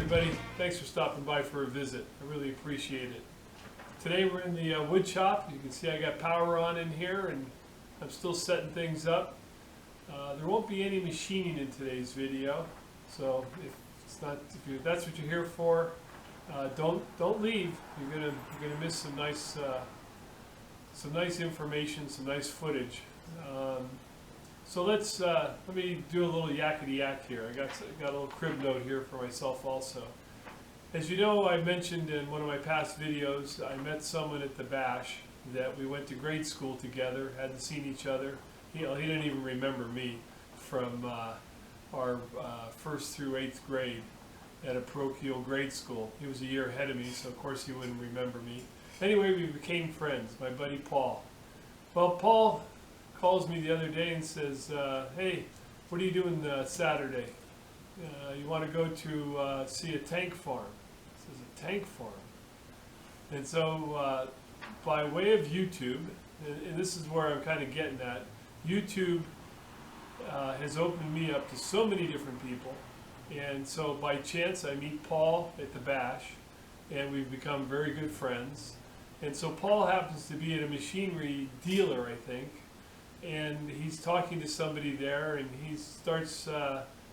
everybody. Thanks for stopping by for a visit. I really appreciate it. Today we're in the wood shop. You can see I got power on in here and I'm still setting things up. There won't be any machining in today's video, so if that's what you're here for, don't leave. You're gonna miss some nice information, some nice footage. So let me do a little yakety yak here. I got a little crib note here for myself also. As you know, I mentioned in one of my past videos, I met someone at the Bash that we went to grade school together, hadn't seen each other. He didn't even remember me from our 1st through 8th grade at a parochial grade school. He was a year ahead of me, so of course he wouldn't remember me. Anyway, we became friends, my buddy Paul. Well, Paul calls me the other day and says, hey, what are you doing Saturday? You want to go to see a tank farm? He says, a tank farm? And so by way of YouTube, and this is where I'm kind of getting at, YouTube has opened me up to so many different people. And so by chance I meet Paul at the Bash and we've become very good friends. And so Paul happens to be at a machinery dealer, I think, and he's talking to somebody there, and he starts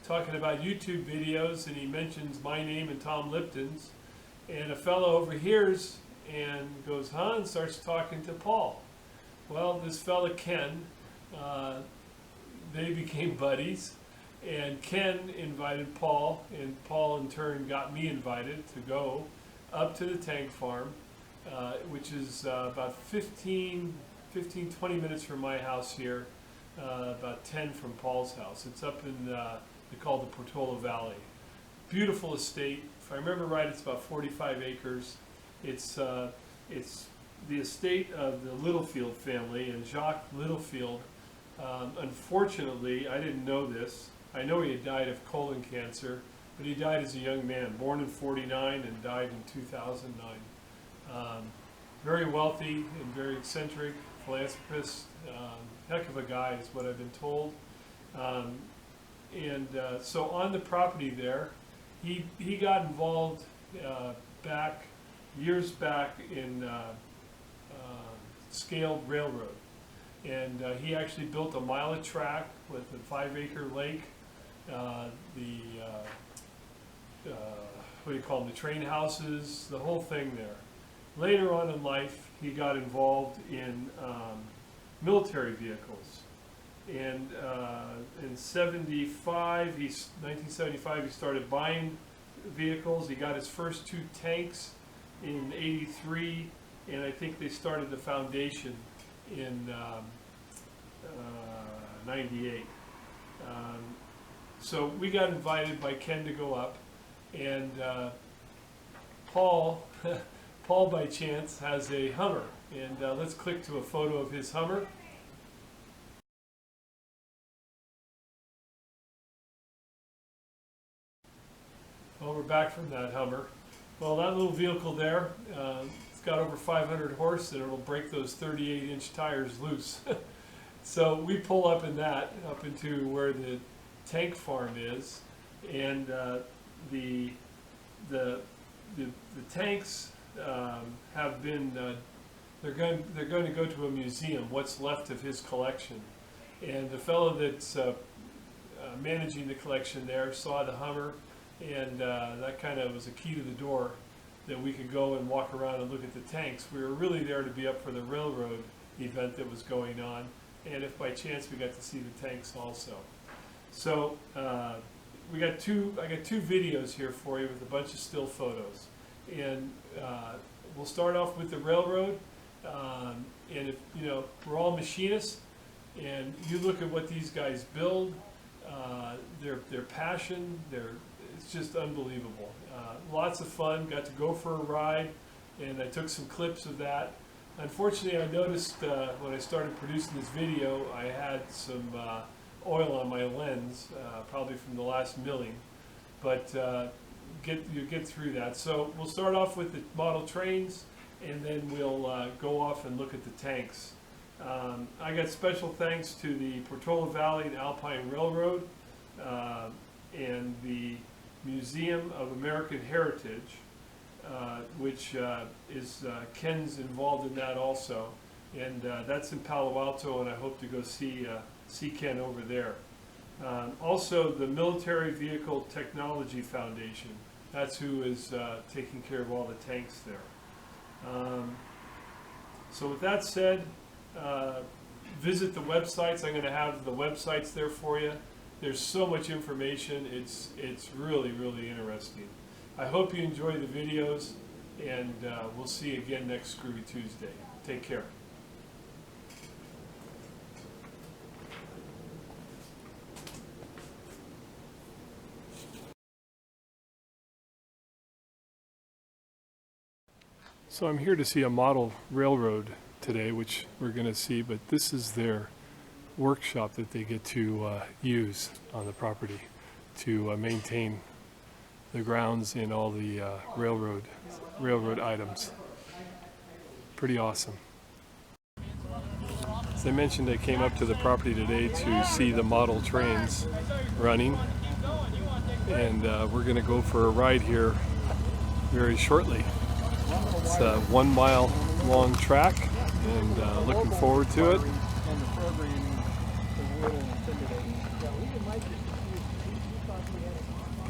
talking about YouTube videos, and he mentions my name and Tom Lipton's, and a fellow overhears and goes, huh, and starts talking to Paul. Well, this fella Ken, they became buddies, and Ken invited Paul, and Paul in turn got me invited to go up to the tank farm, which is about 20 minutes from my house here, about 10 from Paul's house. It's up in, they call the Portola Valley. Beautiful estate. If I remember right, it's about 45 acres. It's the estate of the Littlefield family, and Jacques Littlefield, unfortunately, I didn't know this. I know he had died of colon cancer, but he died as a young man, born in '49 and died in 2009. Very wealthy and very eccentric, philanthropist, heck of a guy is what I've been told. So on the property there, he got involved years back in scaled railroad. And he actually built a mile of track with a 5-acre lake, what do you call them, the train houses, the whole thing there. Later on in life, he got involved in military vehicles. And in 1975, he started buying vehicles. He got his first 2 tanks in '83, and I think they started the foundation in '98. So we got invited by Ken to go up, and Paul by chance has a Hummer, and let's click to a photo of his Hummer. Well, we're back from that Hummer. Well, that little vehicle there, it's got over 500 horse, and it'll break those 38-inch tires loose. So we pull up in that, up into where the tank farm is, and the tanks have been, they're going to go to a museum, what's left of his collection. And the fellow that's managing the collection there saw the Hummer, and that kind of was a key to the door that we could go and walk around and look at the tanks. We were really there to be up for the railroad event that was going on, and if by chance we got to see the tanks also. So I got two videos here for you with a bunch of still photos, and we'll start off with the railroad. And if you know, we're all machinists, and you look at what these guys build, their passion, it's just unbelievable. Lots of fun. Got to go for a ride, and I took some clips of that. Unfortunately, I noticed when I started producing this video, I had some oil on my lens, probably from the last milling, but you get through that. So we'll start off with the model trains, and then we'll go off and look at the tanks. I got special thanks to the Portola Valley Alpine Railroad and the Museum of American Heritage, which is Ken's involved in that also, and that's in Palo Alto, and I hope to go see Ken over there. Also, the Military Vehicle Technology Foundation, that's who is taking care of all the tanks there. So with that said, visit the websites. I'm going to have the websites there for you. There's so much information. It's really, really interesting. I hope you enjoy the videos, and we'll see you again next Screwy Tuesday. Take care. So I'm here to see a model railroad today, which we're going to see, but this is their workshop that they get to use on the property to maintain the grounds and all the railroad items. Pretty awesome. As I mentioned, I came up to the property today to see the model trains running, and we're going to go for a ride here very shortly. It's a 1 mile long track, and looking forward to it.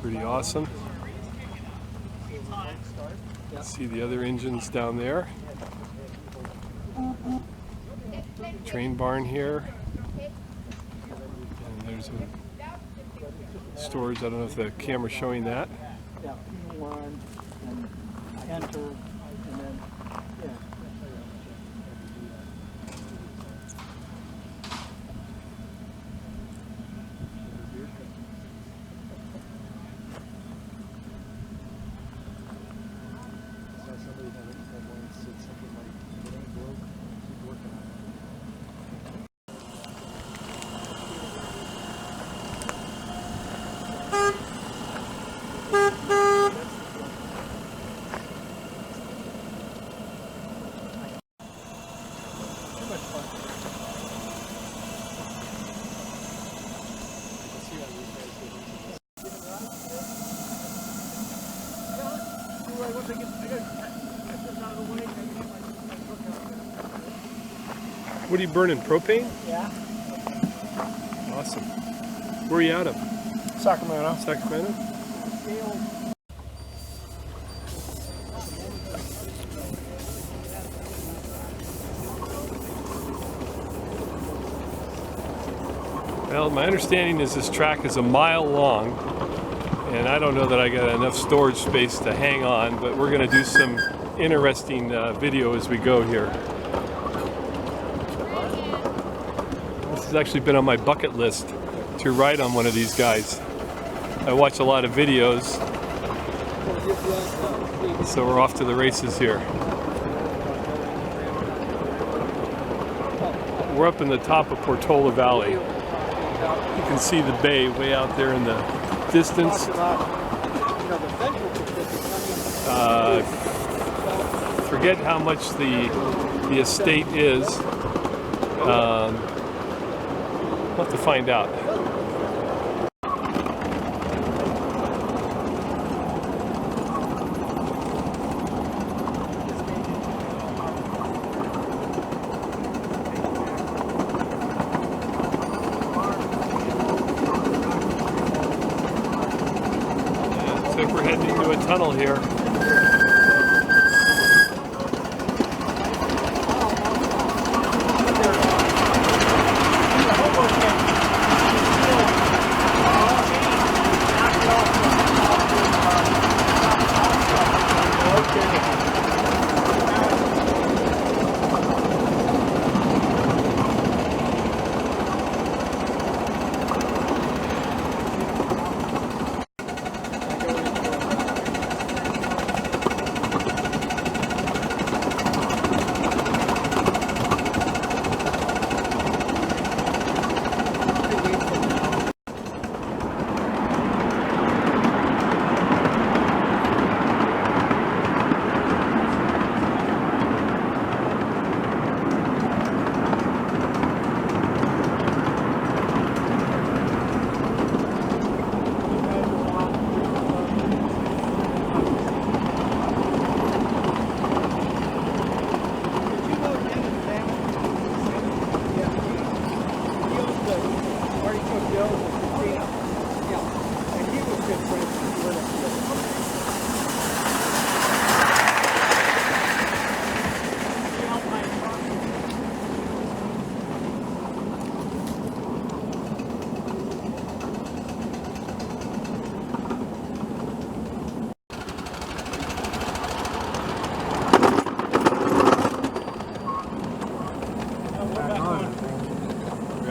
Pretty awesome. See the other engines down there. Train barn here. And there's a storage. I don't know if the camera's showing that. Yeah, P1 and enter, and then, yeah. What are you burning, propane? Yeah. Awesome. Where are you out of? Sacramento. Sacramento? Well, my understanding is this track is 1 mile long, and I don't know that I got enough storage space to hang on, but we're going to do some interesting video as we go here. This has actually been on my bucket list to ride on one of these guys. I watch a lot of videos, so we're off to the races here. We're up in the top of Portola Valley. You can see the bay way out there in the distance. Forget how much the estate is. We'll have to find out. Looks like we're heading into a tunnel here.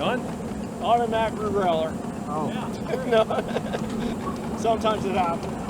John? Automatic reveller. Oh. No. Sometimes it happens.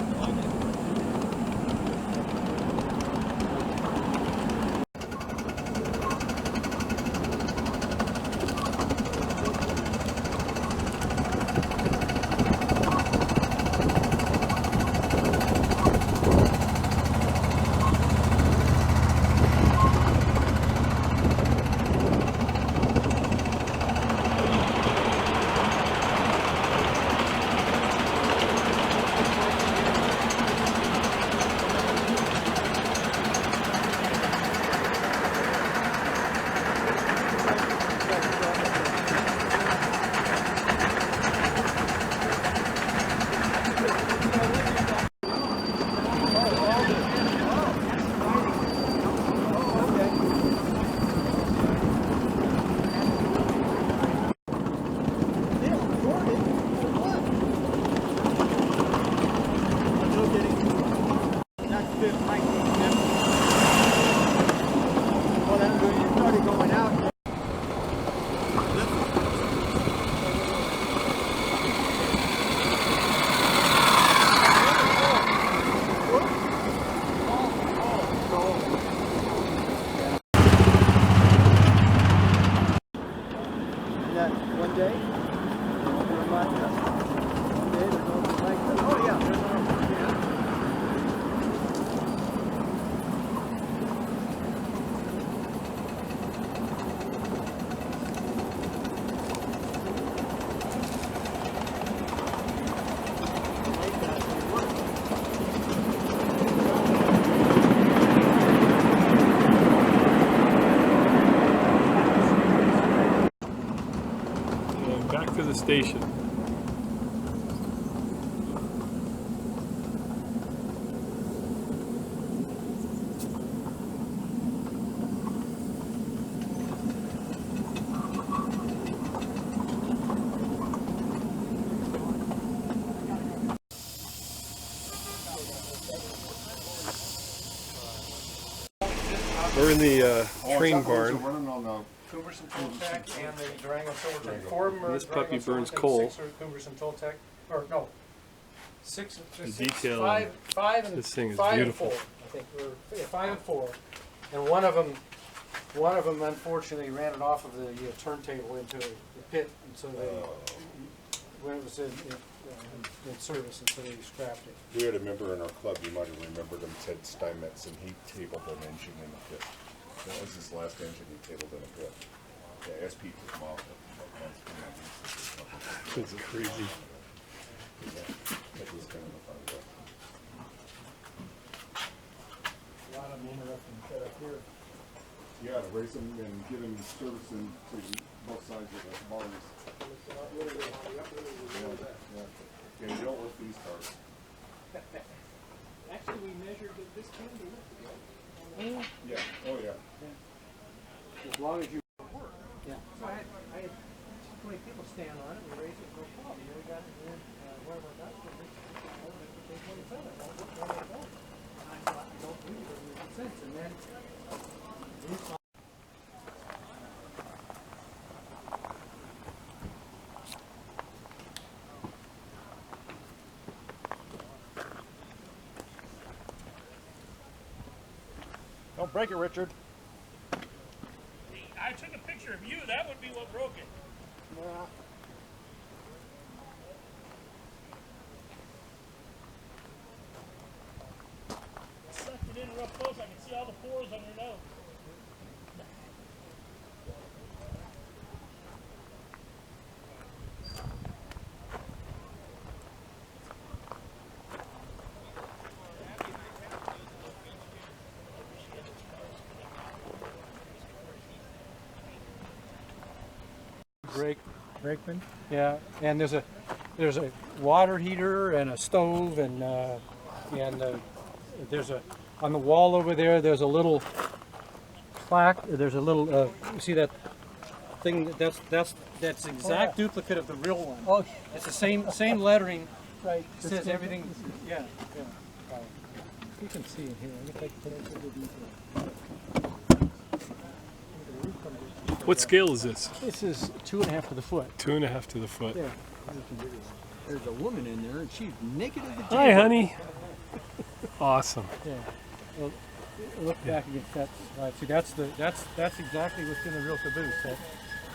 Back to the station. We're in the train barn. Cumbersome Toltec and the Durango Silvertech. Four of them are This puppy Durango burns Silvertech, coal. 6 are Cumbersome Toltec, or no, six. The six, detail five, on five and this thing is five beautiful. And 4, I think we're 5 and 4, and one of them unfortunately ran it off of the turntable into the pit, and so they when it was in service, and so they scrapped it. We had a member in our club, you might have remembered him, Ted Steinmetz, and he tabled an engine in the pit. That was his last engine he tabled in a pit. Yeah, SP took him off. It's crazy. That was kind of a fun guy. A lot of them interesting set up here. Yeah, to race him and get him servicing to both sides of the bars. Yeah, you don't lift these cars. Actually, we measured that this can be lifted. Yeah, oh yeah. As long as you work. Yeah. So I had 20 people stand on it, we raised it, no problem. Then we got it in, one of our guys did it, they 27, I won't look where they go. And I thought, I don't believe it makes sense. And then, Don't break it, Richard. I took a picture of you. That would be what broke it. Yeah. Sucked it in real close. I can see all the pores on your nose. brakeman. Yeah, and there's a water heater and a stove, and there's a on the wall over there. There's a little plaque. There's a little. You see that thing? That's exact duplicate of the real one. Oh, It's the same lettering. right. It says everything. Yeah. You can see it here. Let me take a picture of the detail. The roof comes What scale is this? This is 2.5 to the foot. 2.5 to the foot. Yeah. There's a woman in there, and she's naked as a Hi, daisy. honey. Awesome. Yeah. Well, look back against that. See, that's exactly what's in the real caboose. That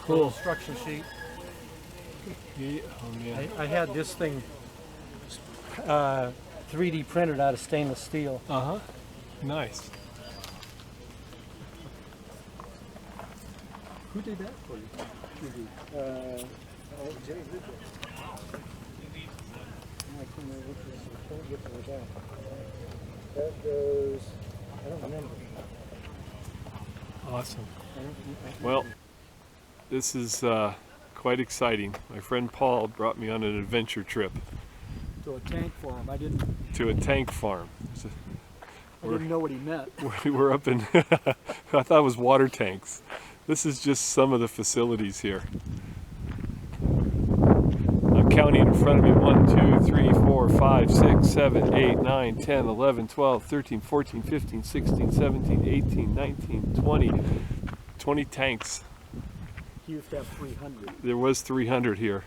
little instruction sheet. Yeah. Oh man. I had this thing 3D printed out of stainless steel. Uh-huh. Nice. Who did that for you? Jimmy did that. I can't remember which one was that. That goes, I don't remember. Awesome. I don't Well, this is quite exciting. My friend Paul brought me on an adventure trip to a tank farm. I didn't to a tank farm. know what he meant. We were up in, I thought it was water tanks. This is just some of the facilities here. I'm counting in front of me 1, 2, 3, 4, 5, 6, 7, 8, 9, 10, 11, 12, 13, 14, 15, 16, 17, 18, 19, 20. 20 tanks. He used to have 300. There was 300 here.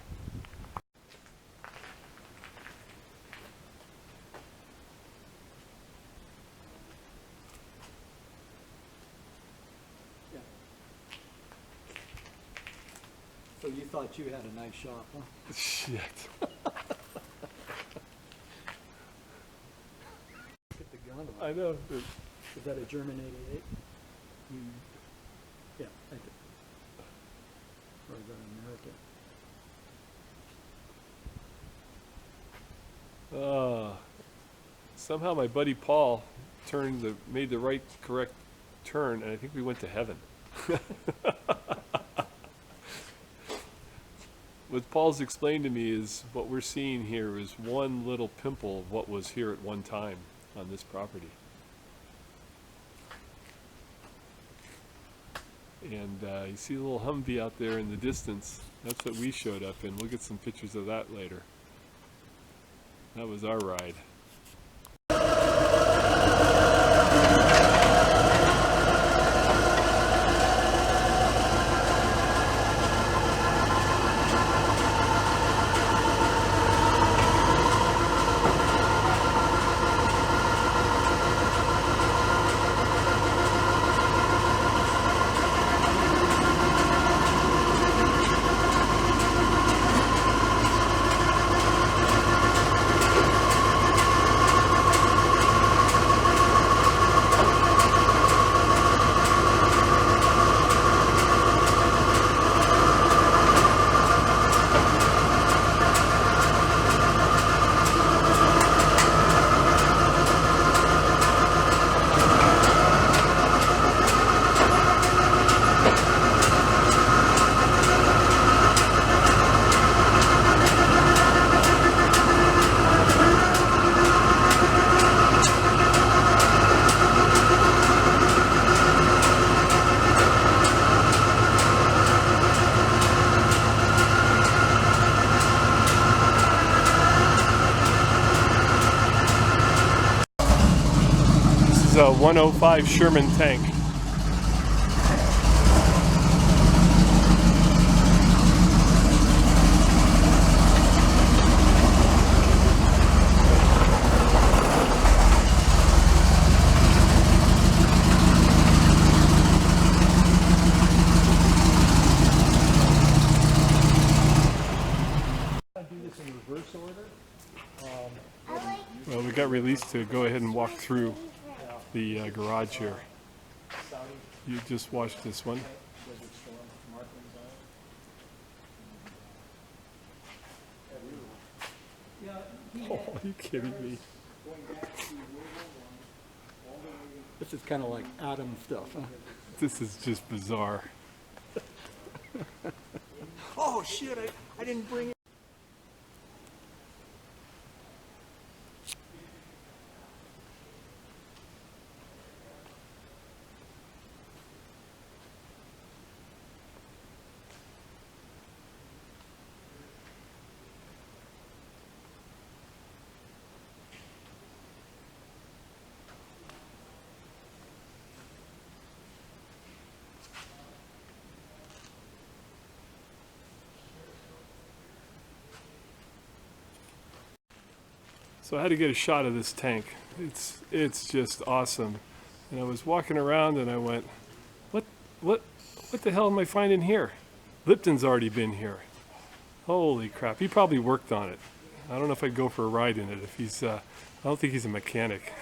So you thought you had a nice shop, huh? Shit. Put the gun on. I know. Is that a German 88? Yeah, I did. Or is that an American? Somehow my buddy Paul made the right correct turn, and I think we went to heaven. What Paul's explained to me is what we're seeing here is one little pimple of what was here at one time on this property. And you see a little Humvee out there in the distance. That's what we showed up in. We'll get some pictures of that later. That was our ride. This is a 105 Sherman tank. Well, we got released to go ahead and walk through the garage here. You just watched this one. Oh, are you kidding me? This is kind of like Adam stuff, huh? This is just bizarre. Oh shit, I didn't bring it. So I had to get a shot of this tank. It's just awesome. And I was walking around and I went, what the hell am I finding here? Lipton's already been here. Holy crap! He probably worked on it. I don't know if I'd go for a ride in it if he's. I don't think he's a mechanic.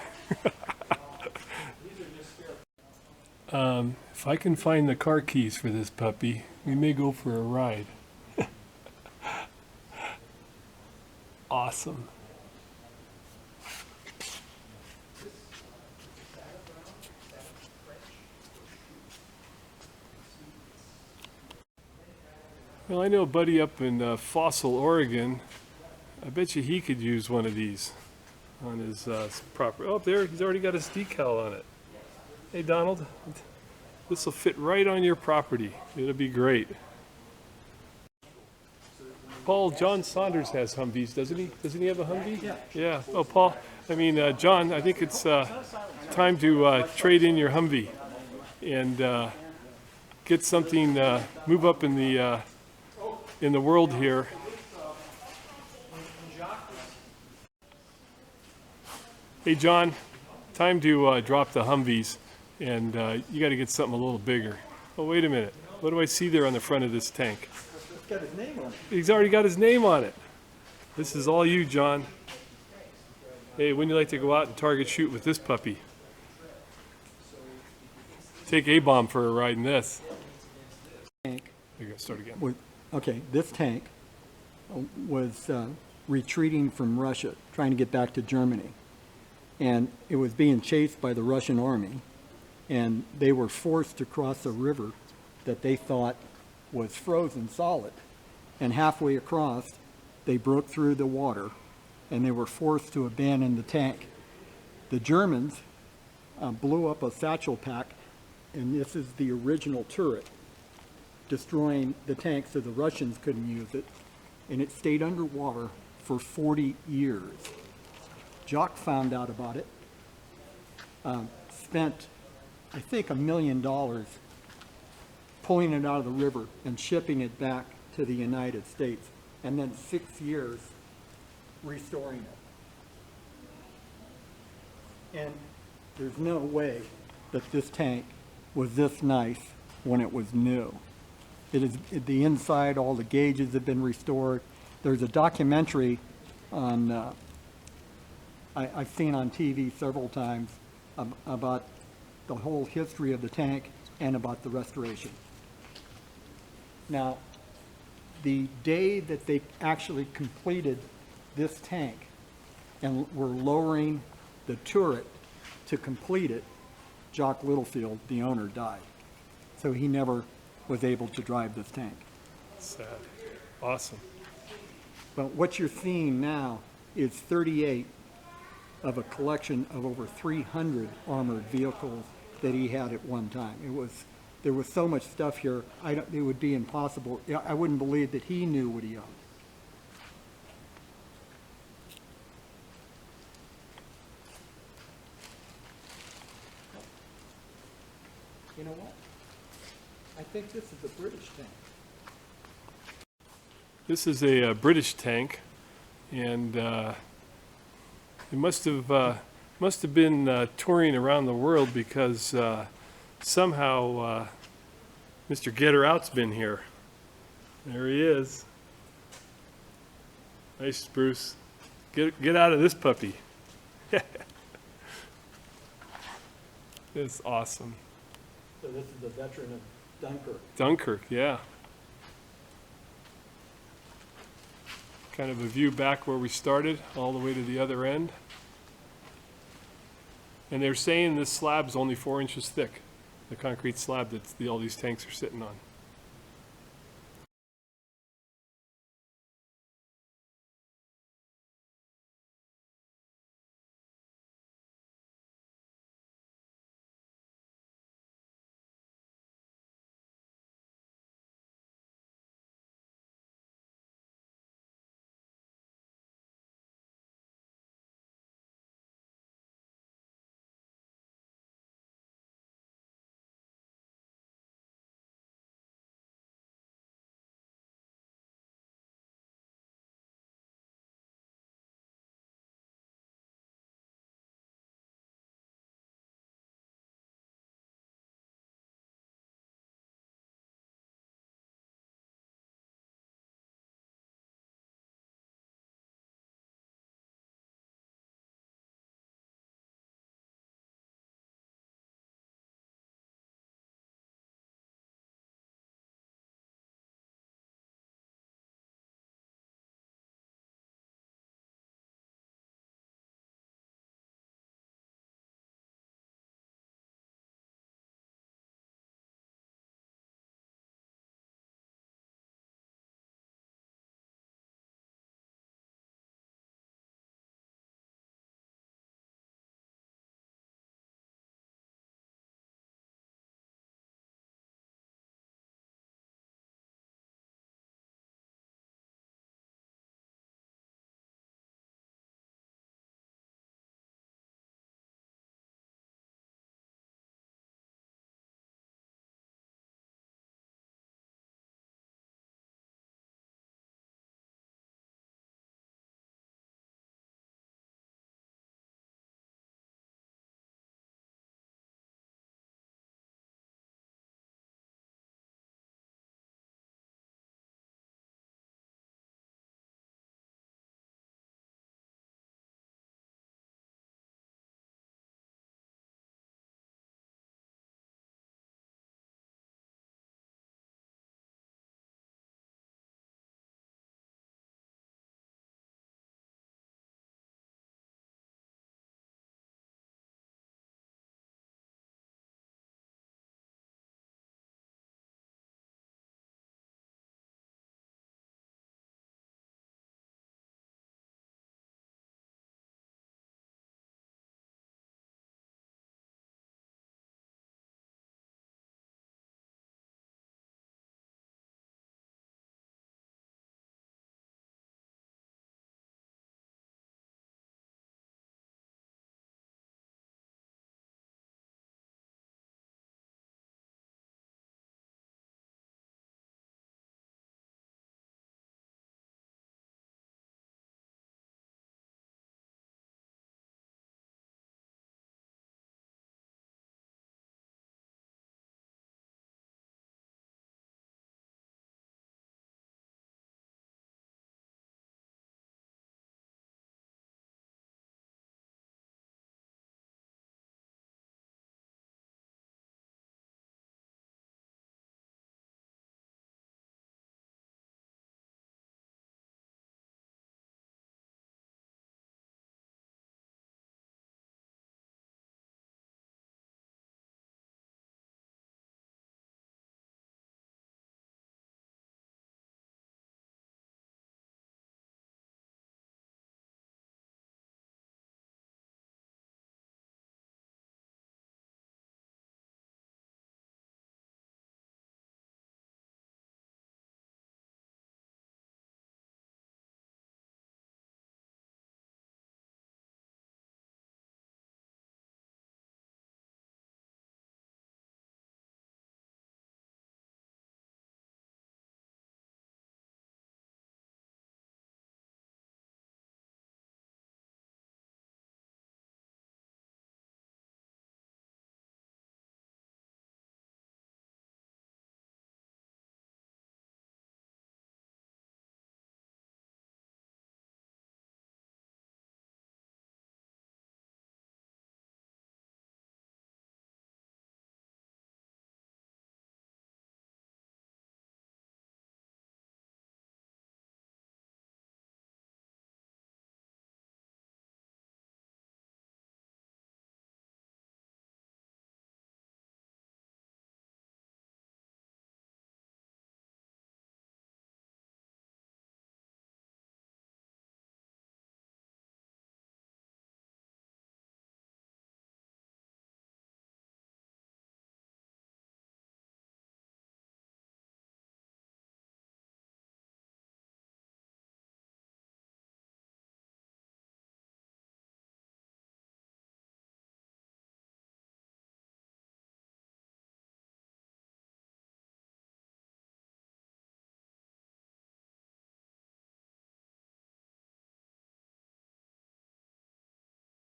If I can find the car keys for this puppy, we may go for a ride. Awesome. Well, I know a buddy up in Fossil, Oregon. I bet you he could use one of these on his property. Oh, there, he's already got his decal on it. Hey, Donald, this will fit right on your property. It'll be great. Paul, John Saunders has Humvees, doesn't he? Doesn't he have a Humvee? Yeah. Yeah. Oh, Paul, John, I think it's time to trade in your Humvee and get something, move up in the world here. Hey, John, time to drop the Humvees, and you got to get something a little bigger. Oh, wait a minute. What do I see there on the front of this tank? It's got his name on it. He's already got his name on it. This is all you, John. Hey, wouldn't you like to go out and target shoot with this puppy? Take A-bomb for a ride in this. Tank. There you go, start again. Okay, this tank was retreating from Russia, trying to get back to Germany. And it was being chased by the Russian army. And they were forced to cross a river that they thought was frozen solid. And halfway across, they broke through the water and they were forced to abandon the tank. The Germans blew up a satchel pack, and this is the original turret, destroying the tank so the Russians couldn't use it. And it stayed underwater for 40 years. Jacques found out about it, spent, I think, $1 million pulling it out of the river and shipping it back to the United States, and then 6 years restoring it. And there's no way that this tank was this nice when it was new. It is the inside, all the gauges have been restored. There's a documentary on, I've seen on TV several times about the whole history of the tank and about the restoration. Now, the day that they actually completed this tank and were lowering the turret to complete it, Jacques Littlefield, the owner, died. So he never was able to drive this tank. Sad. Awesome. But what you're seeing now is 38 of a collection of over 300 armored vehicles that he had at one time. There was so much stuff here, it would be impossible. I wouldn't believe that he knew what he owned. You know what? I think this is a British tank. This is a British tank, and it must have been touring around the world because somehow Mr. Get Her Out's been here. There he is. Nice, Bruce. Get out of this puppy. It's awesome. So this is the veteran of Dunkirk. Dunkirk, yeah. Kind of a view back where we started, all the way to the other end. And they're saying this slab's only 4 inches thick, the concrete slab that all these tanks are sitting on.